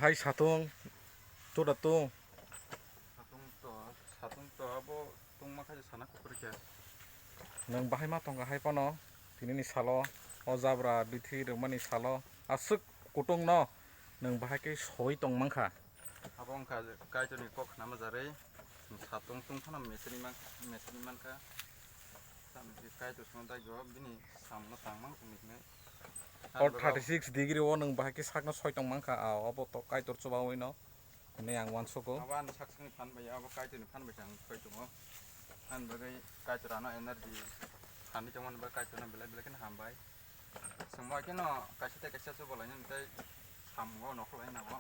bahai satung tu datung satung to abo tung makaje sana kukurke nang bahai ma tong hai pano tini ni salo o jabra bithi rokmani salo asuk kutung no nang bahai ke soi tong mangkha abo ongka kaitoni kok nama jarei satung tung phana meseni manka samji kaito sonda go bini samno tangmang tumikne or 36 degree o nang bahai ke sakno soi tong mangkha a obo to kaitor chubawi no ne ang wansoko awan saksani phanbai abo kaitoni phanbai tang khoi tongo an bagai kaitorano energy khani jomon ba kaitona belai belai ken hambai sangma keno kaisite kaisa chubolai ntai samgo noklai nabo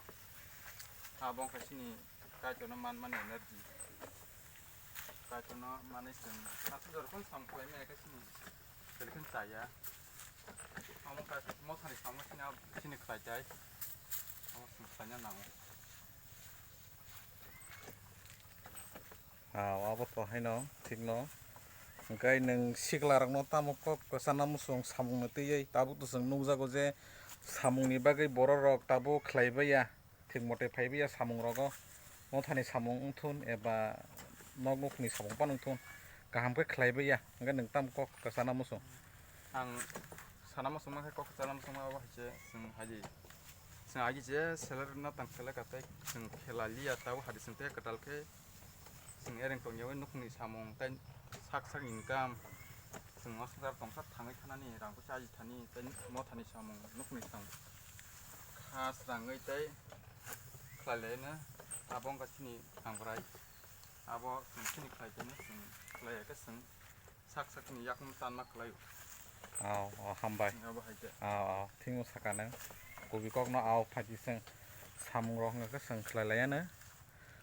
abong kasini kaitona man energy kaitona manai sing nasjor kon samkhoi me kasini belken chaya among ka mothani samno sini khlaitai amo sing khanya nango abo to hai no thik no hingkai nang siklarok no tamo kok sana musung samung no tei tabu to sung nukjago je samung ni bagui borok rok tabo khlaibaya thik mote phaibaya samung rogo mothani samung wngthun eba nog nukni samung pano wngthun kaham khe khlaibaya hingke nang tamo kok sana musung ang sana musung ma kok sana musung ma haise sing haji sing agi je selar na tang sela katai sing khelali atau hadi sing te katal ke sing ereng tong yawe nukni samung tai sak income sing osar tong sak thangai thanani rang ko chaji thani tai mothani samung nukni sang khas rangai tai khlailena abong ka sini angrai abo sing sini khlaitene sing khlai ka sing sak ni yakm tanma khlai hambai abo haite thingmo sakana kobi kok no aw phaji sing samung rok hingke sing khlailayano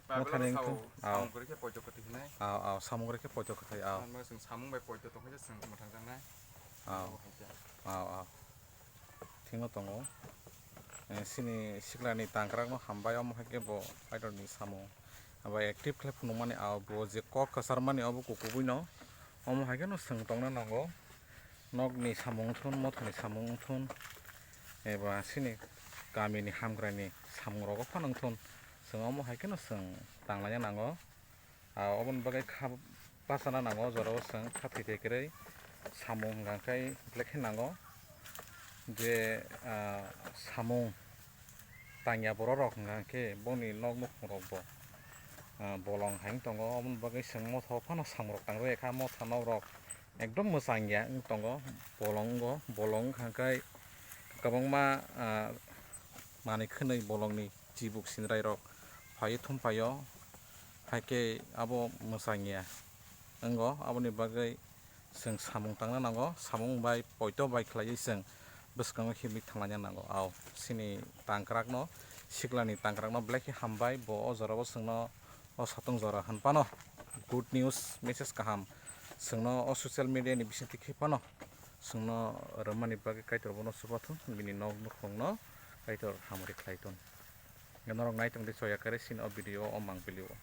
mothani wngthun samung gori ke pojo koti hinai samung gori ke pojo kothai sing samung bai pojo tong haise sing mothang jangnai abo haite thingno tongo sini siklani tangkrak no hambai omo haike bo kaitor ni samung abo active khlai phunukmani bo je kok kwsarmani abo kukubui no omo haike no swng tongna nango nog ni samung wngthun mothani samung wngthun eba sini gami ni hamgrani samung rogo phano wngthun swng omo haike no swng tanglaina nango oboni bagai bachana nango jorao swng khathi tekrei samung hingka khai belai khe nango je samung tangya borok rok hingka khe boni nog nukung rok bo bolong haing tongo oboni bagui swng motha o phano samung rok tangrui kha motha nog rok ekdom mwchang ya tongo bolong wngko bolong wngkha khai kwbangma manui khwnui bolong ni chibuk sinrai rok phaioi thumpaio haike abo mwchang ya wnggo aboni bagui swng samung tangna nango samung bai poito bai khlaiui swng bwskango himlui thanglaina nango sini tangkrak no siklani tangkrak no belai khe hambai bo o jorao swngno o satung jora hinpano good news message kaham swngno o social media ni bisingtwi khe phano swngno rwmani bagui kaitor bono chubathun bini nog nukung no kaitor hamrui khlai ton norok naitung tei choya kare sini o video o mangpili o.